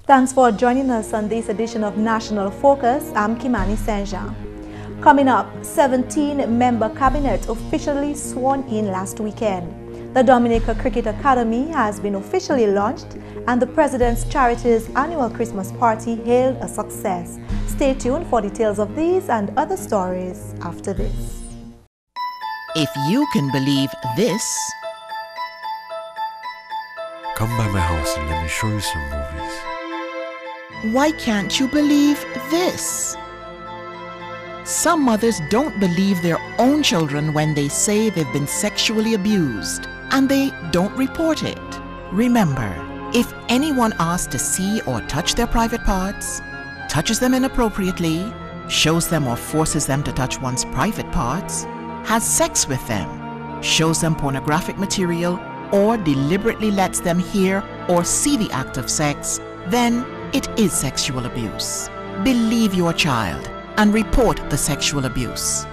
Thanks for joining us on this edition of National Focus. I'm Kimana Senja. Coming up, 17-member cabinet officially sworn in last weekend. The Dominica Cricket Academy has been officially launched, and the President's Charities annual Christmas party hailed a success. Stay tuned for details of these and other stories after this. If you can believe this, come by my house and let me show you some movies. why can't you believe this? Some mothers don't believe their own children when they say they've been sexually abused, and they don't report it. Remember, if anyone asks to see or touch their private parts, touches them inappropriately, shows them or forces them to touch one's private parts, has sex with them, shows them pornographic material, or deliberately lets them hear or see the act of sex, then it is sexual abuse. Believe your child and report the sexual abuse.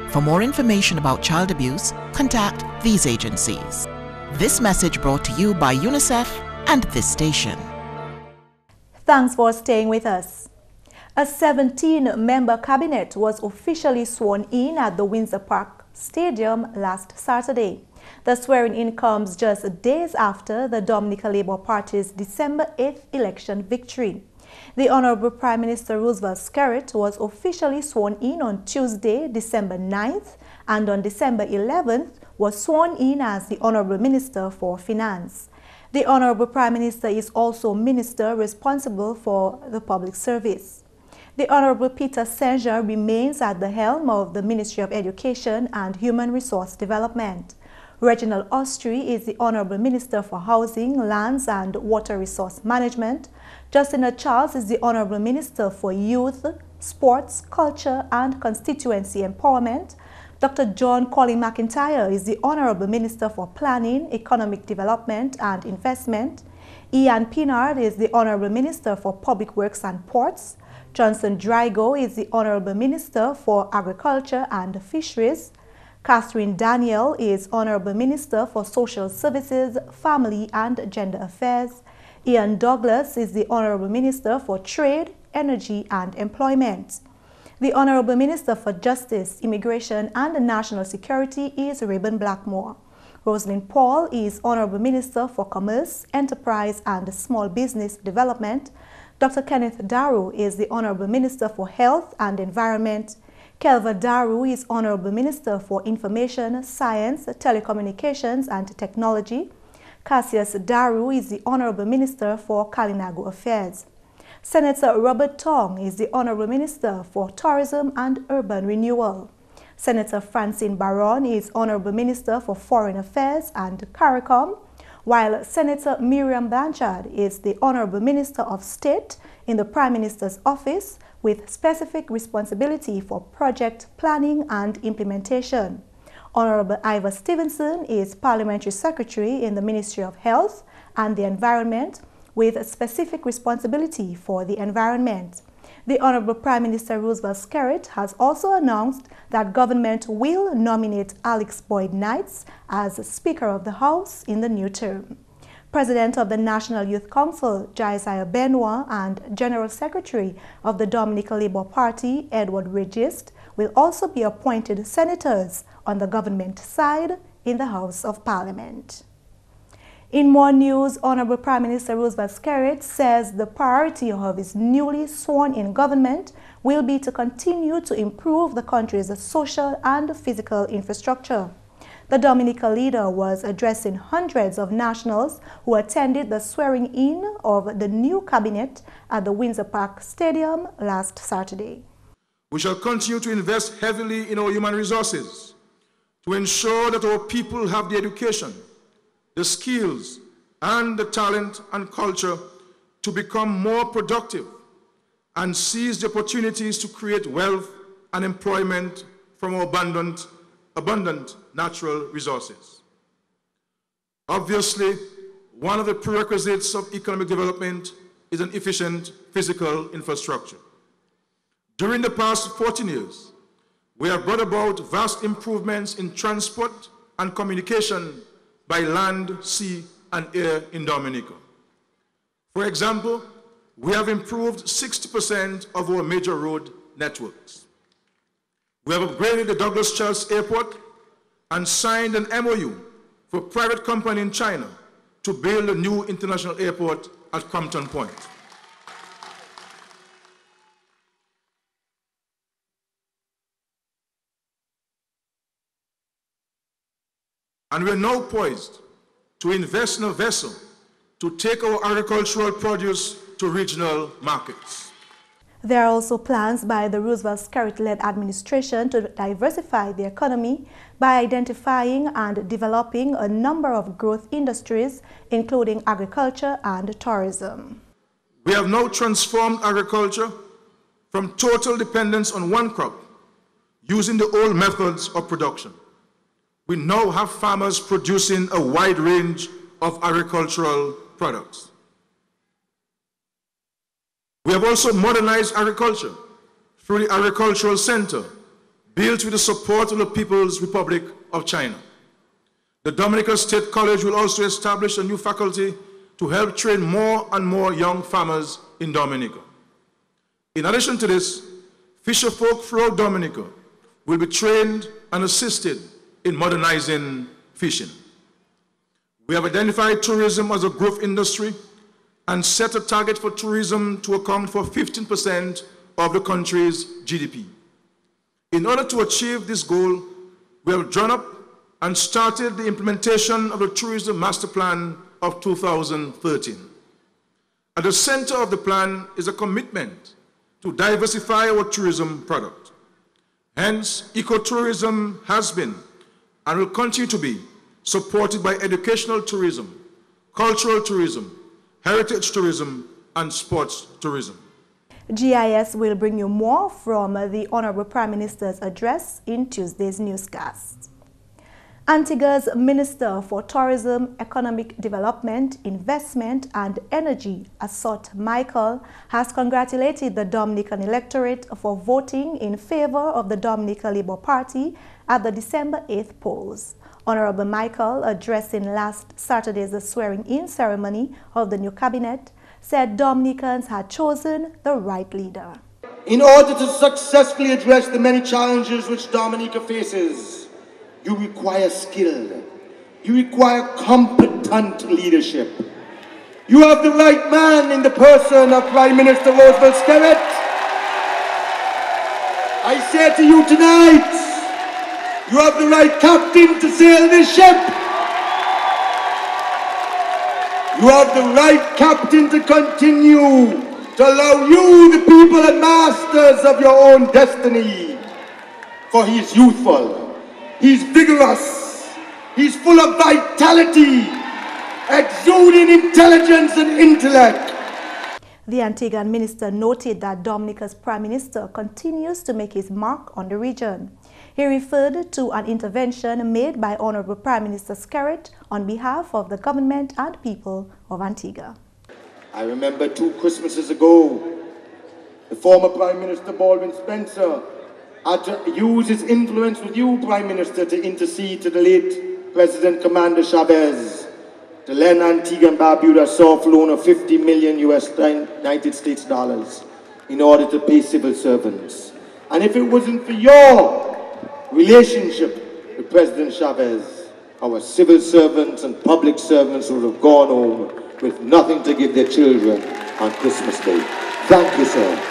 For more information about child abuse, contact these agencies. This message brought to you by UNICEF and this station. Thanks for staying with us. A 17-member cabinet was officially sworn in at the Windsor Park Stadium last Saturday. The swearing-in comes just days after the Dominica Labour Party's December 8th election victory. The Honorable Prime Minister Roosevelt Skerrit was officially sworn in on Tuesday, December 9th, and on December 11th was sworn in as the Honorable Minister for Finance. The Honorable Prime Minister is also Minister responsible for the public service. The Honorable Peter Senja remains at the helm of the Ministry of Education and Human Resource Development. Reginald Austrie is the Honorable Minister for Housing, Lands and Water Resource Management. Justina Charles is the Honorable Minister for Youth, Sports, Culture and Constituency Empowerment. Dr. John Collin McIntyre is the Honorable Minister for Planning, Economic Development and Investment. Ian Pinard is the Honorable Minister for Public Works and Ports. Johnson Drygo is the Honorable Minister for Agriculture and Fisheries. Catherine Daniel is Honorable Minister for Social Services, Family and Gender Affairs. Ian Douglas is the Honorable Minister for Trade, Energy and Employment. The Honorable Minister for Justice, Immigration and National Security is Reuben Blackmore. Rosalind Paul is Honorable Minister for Commerce, Enterprise and Small Business Development. Dr. Kenneth Daru is the Honorable Minister for Health and Environment. Kelva Daru is Honorable Minister for Information, Science, Telecommunications and Technology. Cassius Daru is the Honorable Minister for Kalinago Affairs. Senator Robert Tong is the Honorable Minister for Tourism and Urban Renewal. Senator Francine Baron is Honorable Minister for Foreign Affairs and CARICOM, while Senator Miriam Blanchard is the Honorable Minister of State in the Prime Minister's Office with specific responsibility for project planning and implementation. Honorable Ivor Stevenson is Parliamentary Secretary in the Ministry of Health and the Environment with specific responsibility for the environment. The Honorable Prime Minister Roosevelt Skerrit has also announced that government will nominate Alex Boyd Knights as Speaker of the House in the new term. President of the National Youth Council, Josiah Benoit, and General Secretary of the Dominica Labour Party, Edward Regist, will also be appointed senators on the government side in the House of Parliament. In more news, Honorable Prime Minister Roosevelt Skerrit says the priority of his newly sworn-in government will be to continue to improve the country's social and physical infrastructure. The Dominica leader was addressing hundreds of nationals who attended the swearing-in of the new cabinet at the Windsor Park Stadium last Saturday. We shall continue to invest heavily in our human resources to ensure that our people have the education, the skills, and the talent and culture to become more productive and seize the opportunities to create wealth and employment from our abundant natural resources. Obviously, one of the prerequisites of economic development is an efficient physical infrastructure. During the past 14 years, we have brought about vast improvements in transport and communication by land, sea, and air in Dominica. For example, we have improved 60% of our major road networks. We have upgraded the Douglas Church Airport and signed an MOU for a private company in China to build a new international airport at Crampton Point. And we are now poised to invest in a vessel to take our agricultural produce to regional markets. There are also plans by the Roosevelt Skerrit-led administration to diversify the economy by identifying and developing a number of growth industries, including agriculture and tourism. We have now transformed agriculture from total dependence on one crop, using the old methods of production. We now have farmers producing a wide range of agricultural products. We have also modernized agriculture through the Agricultural Center, built with the support of the People's Republic of China. The Dominica State College will also establish a new faculty to help train more and more young farmers in Dominica. In addition to this, fisherfolk throughout Dominica will be trained and assisted in modernizing fishing. We have identified tourism as a growth industry and set a target for tourism to account for 15% of the country's GDP. In order to achieve this goal, we have drawn up and started the implementation of the Tourism Master Plan of 2013. At the center of the plan is a commitment to diversify our tourism product. Hence, ecotourism has been and will continue to be supported by educational tourism, cultural tourism, heritage tourism, and sports tourism. GIS will bring you more from the Honorable Prime Minister's address in Tuesday's newscast. Antigua's Minister for Tourism, Economic Development, Investment and Energy, Assot Michael, has congratulated the Dominican electorate for voting in favor of the Dominica Labour Party at the December 8th polls. Honorable Michael, addressing last Saturday's swearing-in ceremony of the new cabinet, said Dominicans had chosen the right leader. In order to successfully address the many challenges which Dominica faces, you require skill. You require competent leadership. You have the right man in the person of Prime Minister Roosevelt Skerrit. I say to you tonight, you have the right captain to sail this ship. You have the right captain to continue to allow you, the people and masters of your own destiny. For he is youthful, he's vigorous, he's full of vitality, exuding intelligence and intellect. The Antiguan minister noted that Dominica's Prime Minister continues to make his mark on the region. He referred to an intervention made by Honorable Prime Minister Skerrit on behalf of the government and people of Antigua. I remember 2 Christmases ago, the former Prime Minister Baldwin Spencer had to use his influence with you, Prime Minister, to intercede to the late President Commander Chavez to lend Antigua and Barbuda a soft loan of $50 million United States dollars in order to pay civil servants. And if it wasn't for your relationship with President Chavez, our civil servants and public servants would have gone home with nothing to give their children on Christmas Day. Thank you, sir.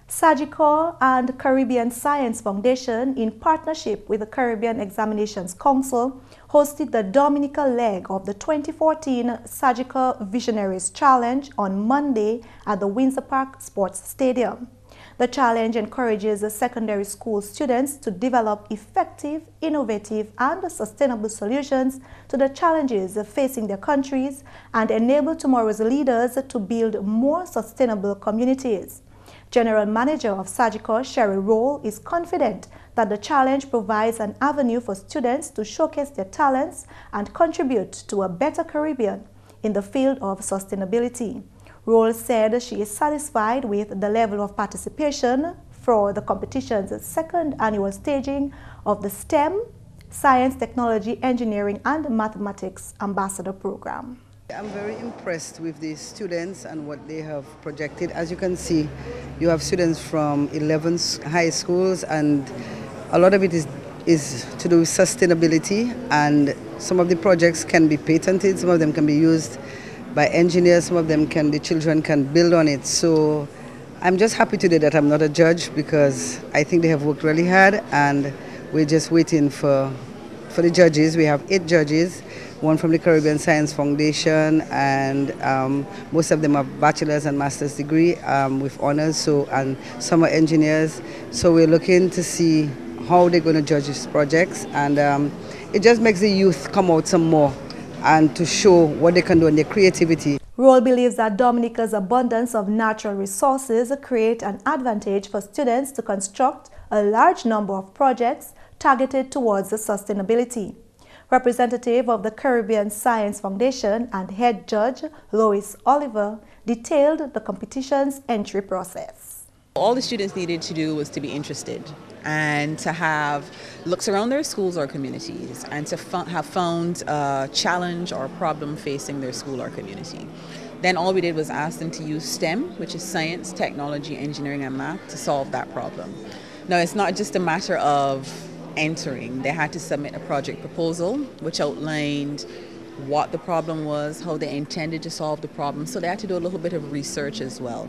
Sagicor and Caribbean Science Foundation, in partnership with the Caribbean Examinations Council, hosted the Dominica leg of the 2014 Sagicor Visionaries Challenge on Monday at the Windsor Park Sports Stadium. The challenge encourages secondary school students to develop effective, innovative, and sustainable solutions to the challenges facing their countries and enable tomorrow's leaders to build more sustainable communities. General Manager of Sagicor, Sherry Roll, is confident that the challenge provides an avenue for students to showcase their talents and contribute to a better Caribbean in the field of sustainability. Roll said she is satisfied with the level of participation for the competition's 2nd annual staging of the STEM, Science, Technology, Engineering, and Mathematics Ambassador Program. I'm very impressed with the students and what they have projected. As you can see, you have students from 11 high schools, and a lot of it is to do with sustainability, and some of the projects can be patented, some of them can be used by engineers, some of them the children can build on it. So I'm just happy today that I'm not a judge, because I think they have worked really hard, and we're just waiting for the judges. We have 8 judges, one from the Caribbean Science Foundation, and most of them have bachelor's and master's degree with honors, and some are engineers. So we're looking to see how they're going to judge these projects, and it just makes the youth come out some more and to show what they can do and their creativity. Roll believes that Dominica's abundance of natural resources create an advantage for students to construct a large number of projects targeted towards sustainability. Representative of the Caribbean Science Foundation and head judge Luce Oliver detailed the competition's entry process. All the students needed to do was to be interested and to have looks around their schools or communities, and to have found a challenge or a problem facing their school or community. Then all we did was ask them to use STEM, which is science, technology, engineering, and math, to solve that problem. Now, it's not just a matter of entering. They had to submit a project proposal which outlined what the problem was, how they intended to solve the problem. So they had to do a little bit of research as well.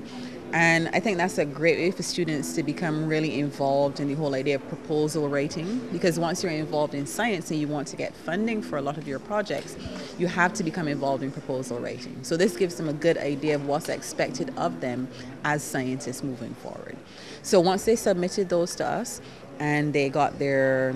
And I think that's a great way for students to become really involved in the whole idea of proposal writing, because once you're involved in science and you want to get funding for a lot of your projects, you have to become involved in proposal writing. So this gives them a good idea of what's expected of them as scientists moving forward. So once they submitted those to us and they got their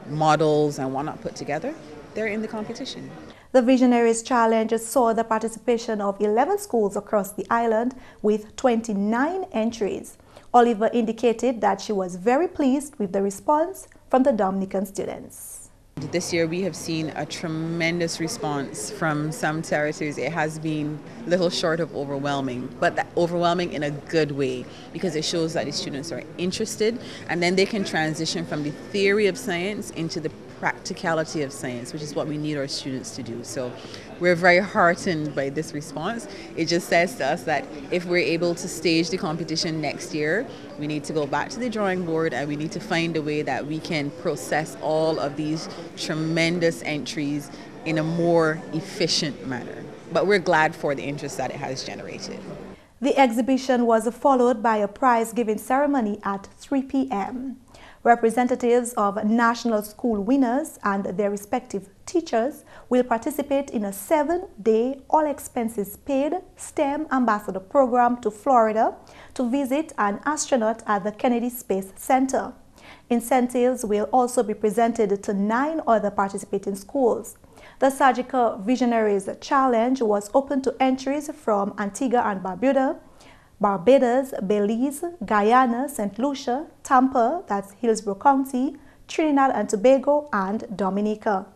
models and whatnot put together, they're in the competition. The Visionaries Challenge saw the participation of 11 schools across the island with 29 entries. Oliver indicated that she was very pleased with the response from the Dominican students. This year we have seen a tremendous response from some territories. It has been little short of overwhelming, but overwhelming in a good way, because it shows that the students are interested, and then they can transition from the theory of science into the practicality of science, which is what we need our students to do. So we're very heartened by this response. It just says to us that if we're able to stage the competition next year, we need to go back to the drawing board, and we need to find a way that we can process all of these tremendous entries in a more efficient manner. But we're glad for the interest that it has generated. The exhibition was followed by a prize-giving ceremony at 3 p.m. Representatives of national school winners and their respective teachers will participate in a 7-day, all-expenses-paid STEM ambassador program to Florida to visit an astronaut at the Kennedy Space Center. Incentives will also be presented to 9 other participating schools. The Surgical Visionaries Challenge was open to entries from Antigua and Barbuda, Barbados, Belize, Guyana, St. Lucia, Tampa, that's Hillsborough County, Trinidad and Tobago, and Dominica.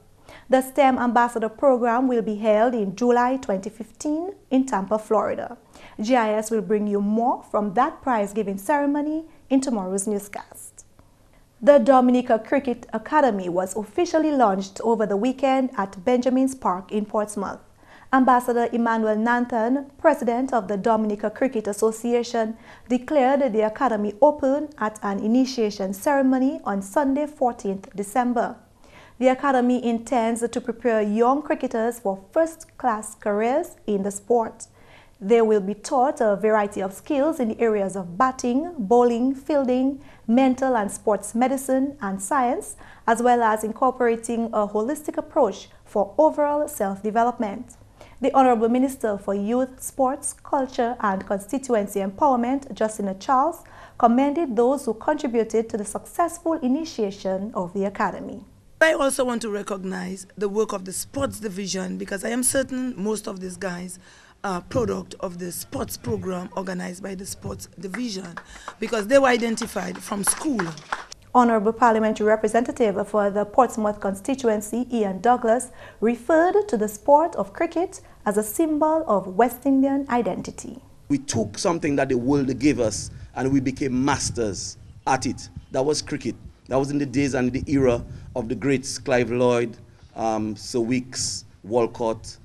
The STEM Ambassador Program will be held in July 2015 in Tampa, Florida. GIS will bring you more from that prize-giving ceremony in tomorrow's newscast. The Dominica Cricket Academy was officially launched over the weekend at Benjamin's Park in Portsmouth. Ambassador Emmanuel Nathan, president of the Dominica Cricket Association, declared the academy open at an initiation ceremony on Sunday, 14th December. The academy intends to prepare young cricketers for first-class careers in the sport. They will be taught a variety of skills in the areas of batting, bowling, fielding, mental and sports medicine, and science, as well as incorporating a holistic approach for overall self-development. The Honorable Minister for Youth, Sports, Culture and Constituency Empowerment, Justina Charles, commended those who contributed to the successful initiation of the Academy. I also want to recognize the work of the sports division, because I am certain most of these guys are product of the sports program organized by the sports division, because they were identified from school. Honorable Parliamentary Representative for the Portsmouth constituency, Ian Douglas, referred to the sport of cricket as a symbol of West Indian identity. We took something that the world gave us and we became masters at it. That was cricket. That was in the days and the era of the greats, Clive Lloyd, Sir Weeks, Walcott,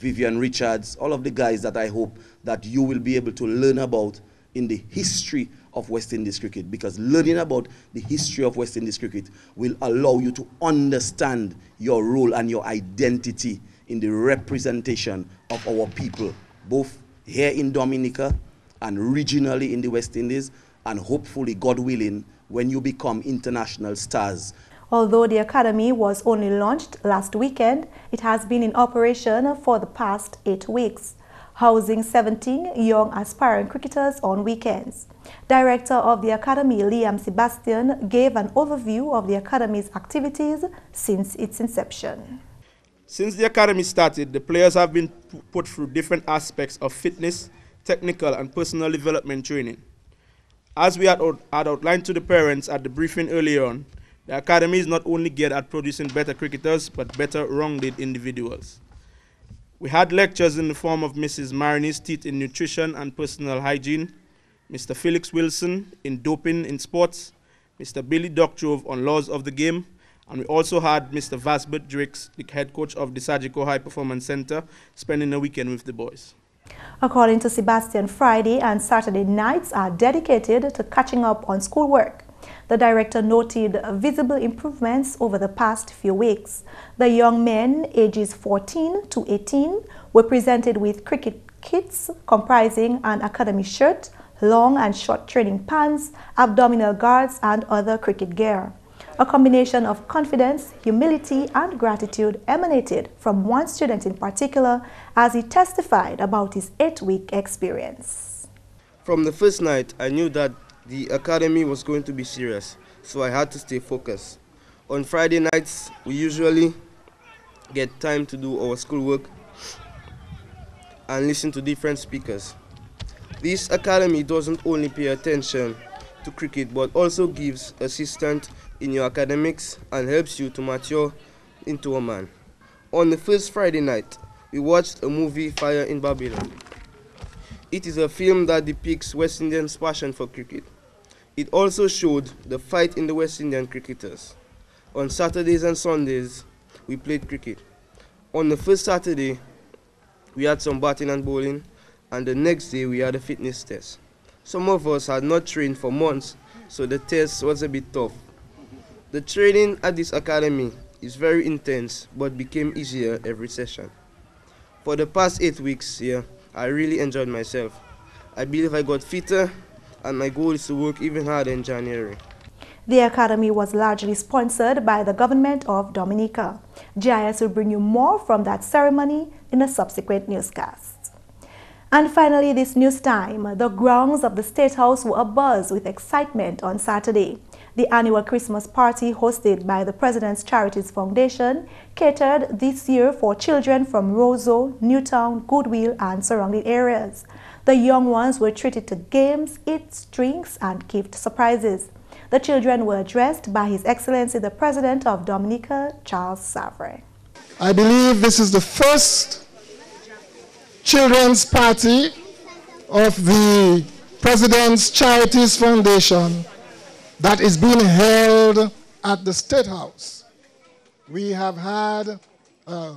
Vivian Richards, all of the guys that I hope that you will be able to learn about in the history of West Indies cricket, because learning about the history of West Indies cricket will allow you to understand your role and your identity in the representation of our people, both here in Dominica and regionally in the West Indies, and hopefully, God willing, when you become international stars. Although the academy was only launched last weekend, it has been in operation for the past 8 weeks, housing 17 young aspiring cricketers on weekends. Director of the academy, Liam Sebastian, gave an overview of the academy's activities since its inception. Since the academy started, the players have been put through different aspects of fitness, technical and personal development training. As we had outlined to the parents at the briefing earlier on, the academy is not only geared at producing better cricketers, but better rounded individuals. We had lectures in the form of Mrs. Marini's Teeth in Nutrition and Personal Hygiene, Mr. Felix Wilson in Doping in Sports, Mr. Billy Doctrove on Laws of the Game, and we also had Mr. Vasbert Drix, the head coach of the Sagiko High Performance Center, spending a weekend with the boys. According to Sebastian, Friday and Saturday nights are dedicated to catching up on schoolwork. The director noted visible improvements over the past few weeks. The young men ages 14 to 18 were presented with cricket kits comprising an academy shirt, long and short training pants, abdominal guards, and other cricket gear. A combination of confidence, humility, and gratitude emanated from one student in particular as he testified about his 8-week experience. From the first night, I knew that the academy was going to be serious, so I had to stay focused. On Friday nights, we usually get time to do our schoolwork and listen to different speakers. This academy doesn't only pay attention to cricket, but also gives assistance in your academics and helps you to mature into a man. On the first Friday night, we watched a movie, Fire in Babylon. It is a film that depicts West Indians' passion for cricket. It also showed the fight in the West Indian cricketers. On Saturdays and Sundays, we played cricket. On the first Saturday, we had some batting and bowling, and the next day we had a fitness test. Some of us had not trained for months, so the test was a bit tough. The training at this academy is very intense, but became easier every session. For the past 8 weeks here, I really enjoyed myself. I believe I got fitter, and my goal is to work even harder in January. The academy was largely sponsored by the government of Dominica. GIS will bring you more from that ceremony in a subsequent newscast. And finally, this news time, the grounds of the State House were abuzz with excitement on Saturday. The annual Christmas party hosted by the President's Charities Foundation catered this year for children from Roseau, Newtown, Goodwill, and surrounding areas. The young ones were treated to games, eats, drinks, and gift surprises. The children were addressed by His Excellency the President of Dominica, Charles Savre. I believe this is the first children's party of the President's Charities Foundation that is being held at the State House. We have had a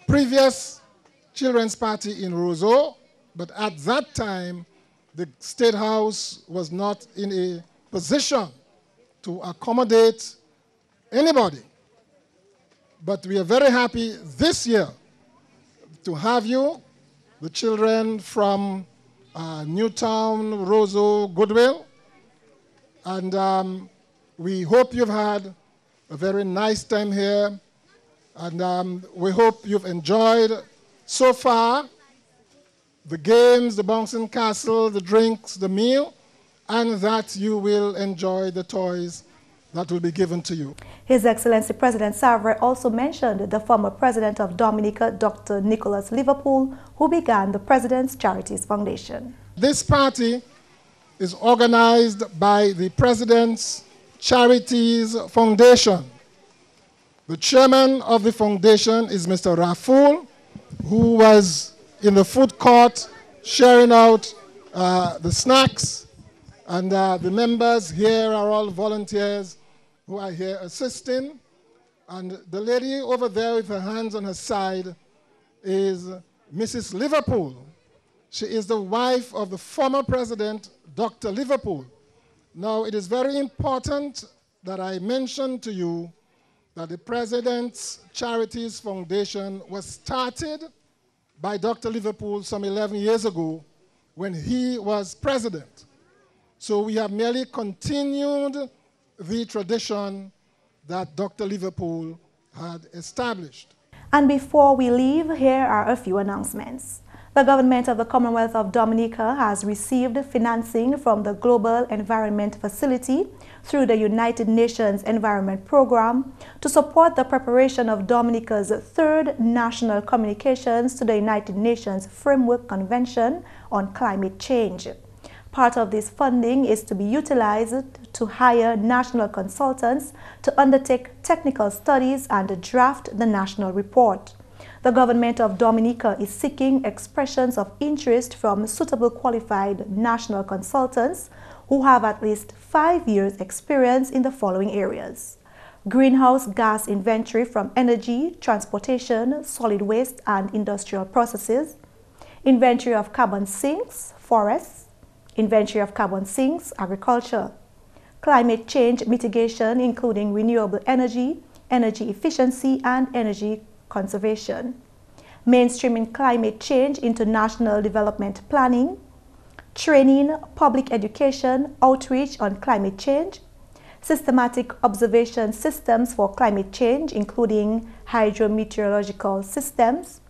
previous children's party in Roseau, but at that time, the State House was not in a position to accommodate anybody. But we are very happy this year to have you, the children from Newtown, Roseau, Goodwill, and we hope you've had a very nice time here, and we hope you've enjoyed so far the games, the bouncing castle, the drinks, the meal, and that you will enjoy the toys that will be given to you. His Excellency President Savre also mentioned the former President of Dominica, Dr. Nicholas Liverpool, who began the President's Charities Foundation. This party is organized by the President's Charities Foundation. The chairman of the foundation is Mr. Raful, who was in the food court sharing out the snacks, and the members here are all volunteers who are here assisting. And the lady over there with her hands on her side is Mrs. Liverpool. She is the wife of the former president, Dr. Liverpool. Now, it is very important that I mention to you that the President's Charities Foundation was started by Dr. Liverpool some 11 years ago when he was president. So we have merely continued the tradition that Dr. Liverpool had established. And before we leave, here are a few announcements. The government of the Commonwealth of Dominica has received financing from the Global Environment Facility through the United Nations Environment Program to support the preparation of Dominica's third national communications to the United Nations Framework Convention on Climate Change. Part of this funding is to be utilized to hire national consultants to undertake technical studies and draft the national report. The government of Dominica is seeking expressions of interest from suitable qualified national consultants who have at least 5 years' experience in the following areas: greenhouse gas inventory from energy, transportation, solid waste and industrial processes, inventory of carbon sinks, forests, inventory of carbon sinks, agriculture, climate change mitigation including renewable energy, energy efficiency and energy conservation, mainstreaming climate change into national development planning, training, public education, outreach on climate change, systematic observation systems for climate change including hydrometeorological systems.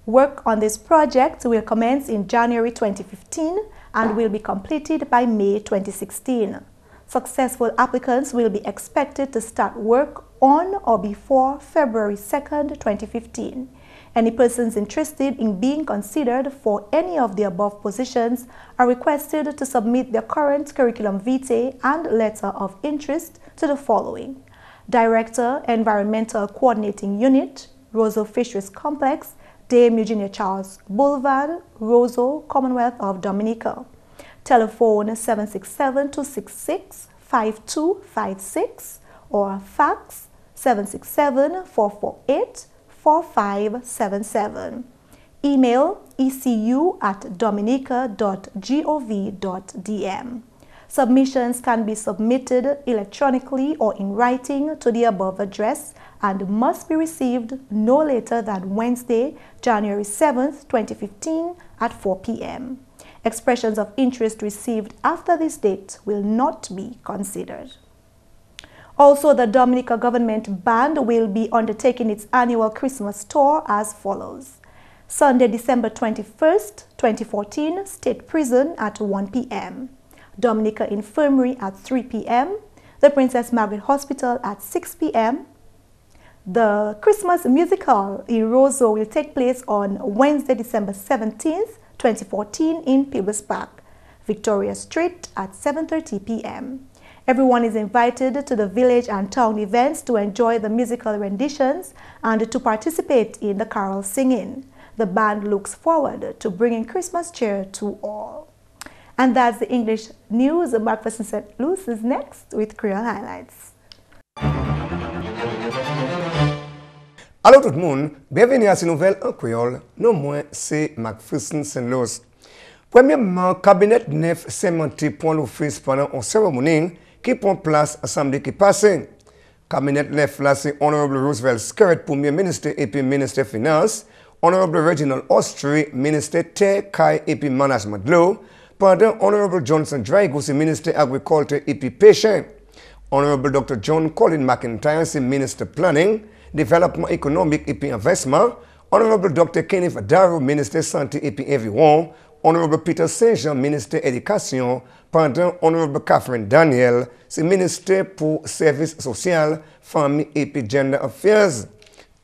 Work on this project will commence in January 2015 and will be completed by May 2016. Successful applicants will be expected to start work on or before February 2nd, 2015. Any persons interested in being considered for any of the above positions are requested to submit their current curriculum vitae and letter of interest to the following: Director, Environmental Coordinating Unit, Roseau Fisheries Complex, Dame Eugenia Charles Boulevard, Roseau, Commonwealth of Dominica. Telephone 767-266-5256 or fax 767-448-4577. Email ecu@dominica.gov.dm. Submissions can be submitted electronically or in writing to the above address and must be received no later than Wednesday, January 7th, 2015 at 4 p.m. Expressions of interest received after this date will not be considered. Also, the Dominica Government Band will be undertaking its annual Christmas tour as follows: Sunday, December 21st, 2014, State Prison at 1 p.m. Dominica Infirmary at 3 p.m. The Princess Margaret Hospital at 6 p.m. The Christmas musical in Roseau will take place on Wednesday, December 17th, 2014 in Peebles Park, Victoria Street at 7:30 p.m. Everyone is invited to the village and town events to enjoy the musical renditions and to participate in the carol singing. The band looks forward to bringing Christmas cheer to all. And that's the English news. McPherson St. Luce is next with Creole Highlights. Allô tout le monde, bienvenue à cette nouvelle en créole. Non moins, c'est McPherson St. Luce. Premièrement, cabinet neuf sémenté pour l'office pendant une cérémonie qui prend place à samedi qui passe. Cabinet neuf là, c'est Honorable Roosevelt Skerritt, Premier ministre et puis ministre des Finances, Honorable Reginald Austrie, ministre Terre, Kai et puis Management de l'eau, pendant Honorable Johnson Drago, c'est ministre Agriculture et puis Pêche. Honorable Dr. John Colin McIntyre, c'est ministre Planning, Développement économique et puis investissement. Honorable Dr. Kenneth Darrow, ministre Santé et puis Everyone. Honorable Peter Saint-Jean, ministre Éducation. Pendant Honorable Catherine Daniel, c'est ministre pour Services Social, Famille et puis Gender Affairs.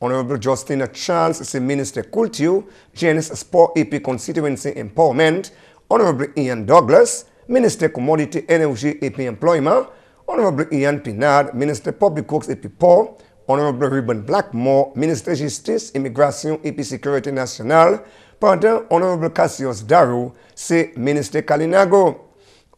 Honorable Justina Charles, c'est ministre Culture, Jeunesse, Sport et puis Constituency Empowerment. Honorable Ian Douglas, ministre Commodity, Énergie et puis Employment. Honorable Ian Pinard, ministre Public Works et puis Port. Honorable Reuben Blackmore, ministre Justice, Immigration et puis Sécurité nationale. Pendant Honorable Cassius Darrow, c'est ministre Kalinago.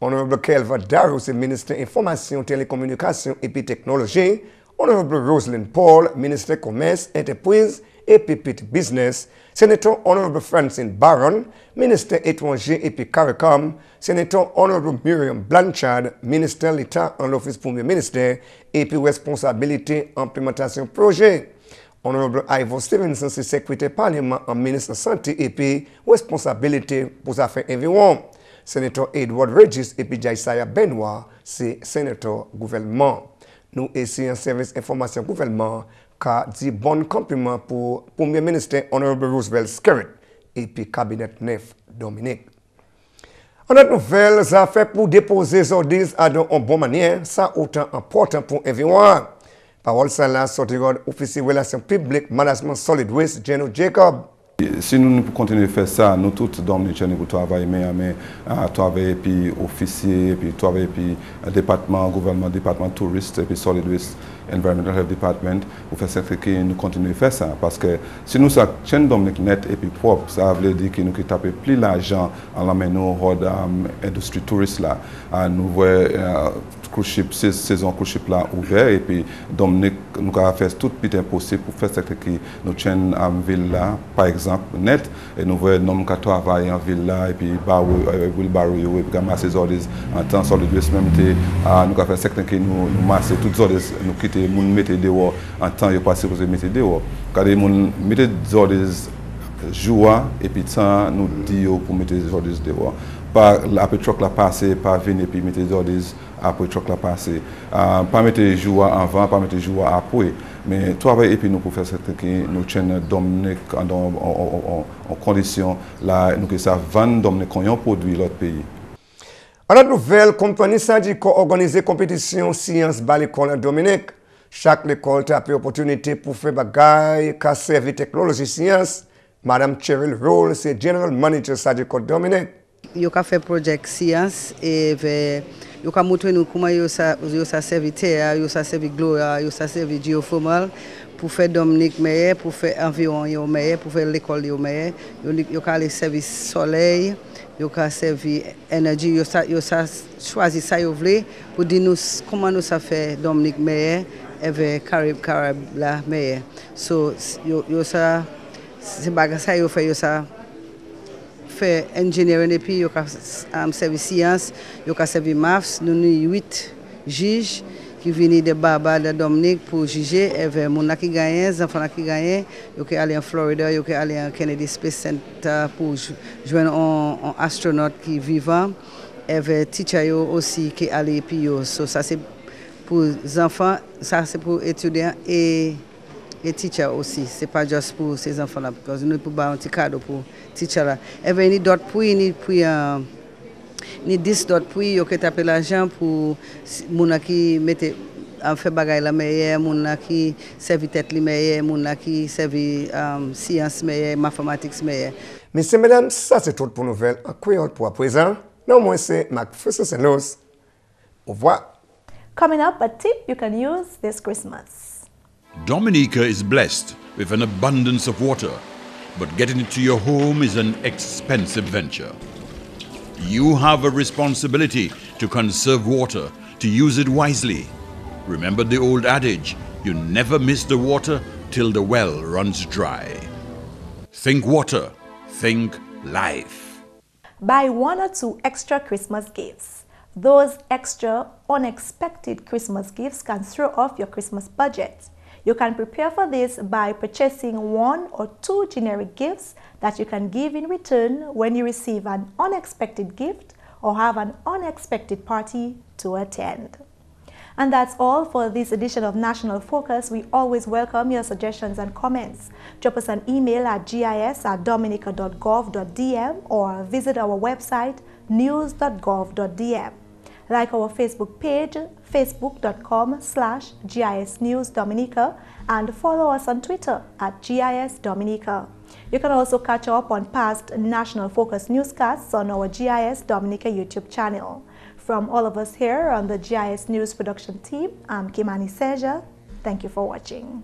Honorable Kelva Darrow, c'est ministre Information, Télécommunication et puis Technologie. Honorable Rosalind Paul, ministre Commerce, Entreprise AP Pit Business, Senator Honorable Francine Barron, Minister étranger et puis CARICOM, Senator Honorable Miriam Blanchard, Ministre l'État en l'Office Premier Ministère et puis responsabilité implémentation projet. Honorable Ivor Stevenson, c'est secrétaire parlement en ministre santé et puis responsabilité pour affaires environ. Senator Edward Regis et puis Jaisaya Benoit, c'est sénateur gouvernement. Nous ici en service information gouvernement, car dit bon compliment pour Premier ministre Honorable Roosevelt Skerritt et puis cabinet neuf Dominique. En notre nouvelle, ça fait pour déposer les ordres à une bonne manière, ça autant important pour everyone. Parole ça là, sortir officier relations publiques, management solid waste, General Jacob. Si nous continuons à faire ça, nous tous Dominicains nous travaillons, mais travailler puis officier, puis travailler puis département, gouvernement, département touriste, puis solid waste, environmental health department, pour faire ça que nous continuons à faire ça. Parce que si nous ça chaîne Dominique net et puis propre, ça veut dire que nous qui tapons plus l'argent en la main industrie touriste là, nous voyons cruise ship, saison cruise ship là ouvert et puis Dominique nous avons fait tout petit possible pour faire ça que nous chaîne en ville là, par exemple net et nous voyons nous qui travaillent en ville là et puis wheelbarrow et puis masser les ordres en temps sur le waste même nous avons fait ça que nous masser toutes les ordres nous quitter nous mettre dehors en temps il passer pour mettre dehors quand nous mettre les ordres jour et puis temps nous dit pour mettre les ordres dehors par après truck la passer par venir puis mettre les ordres après truck la passer pas mettre les jours avant pas mettre les jours après mais travailler et puis nous pour faire cette que nous tiennent Dominique en condition là nous que ça vendre Dominique qu'on produit l'autre pays. En notre nouvelle, compagnie syndicat organisé compétition science à l'école en Dominique. Chaque école a pris opportunité pour faire bagaille, qui servi technologie science. Madame Cheryl Roll, c'est General Manager syndicat Dominique. Yo ka fait project science et yo ka montrer nous comment yo ça servi terre, yo ça servi gloire, yo ça servi géothermal pour faire Dominique meilleur, pour faire environ yo meilleur, pour faire l'école yo meilleur. Yo ka les service soleil, yo ka servi énergie, yo ça choisi ça yo vle pour dire nous comment nous ça fait Dominique meilleur avec Carib la meilleur. So yo ça c'est bagage ça yo fait yo ça fait engineering et puis yo ka servi science, yo ka servi maths, nous 8 juges qui viennent de Baba de Dominique pour juger avec mon qui gagne, les enfants qui gagne, yo ka aller en Florida, yo ka aller en Kennedy Space Center pour joindre un astronaute qui vivant, avec teacher yo aussi qui aller puis yo. So ça c'est pour les enfants, ça c'est pour étudiants et teacher aussi, c'est pas juste pour ces enfants là parce que nous pour un petit cadeau pour teacher là. Et ni d'autres puis ni 10 d'autres puis yo que taper l'argent pour mon qui mette en fait bagaille la meilleure, mon qui servi tête li meilleure, mon qui servi science meilleure, mathématiques meilleure. Messieurs, mesdames, ça c'est tout pour nouvelle en créole pour à présent. Non moi c'est McPherson and Luce. Au revoir. Coming up, a tip you can use this Christmas. Dominica is blessed with an abundance of water, but getting it to your home is an expensive venture. You have a responsibility to conserve water, to use it wisely. Remember the old adage, you never miss the water till the well runs dry. Think water, think life. Buy 1 or 2 extra Christmas gifts. Those extra unexpected Christmas gifts can throw off your Christmas budget. You can prepare for this by purchasing 1 or 2 generic gifts that you can give in return when you receive an unexpected gift or have an unexpected party to attend. And that's all for this edition of National Focus. We always welcome your suggestions and comments. Drop us an email at gis@dominica.gov.dm or visit our website news.gov.dm. Like our Facebook page, facebook.com/GIS News Dominica, and follow us on Twitter at GIS Dominica. You can also catch up on past National Focus newscasts on our GIS Dominica YouTube channel. From all of us here on the GIS News production team, I'm Kimana. Thank you for watching.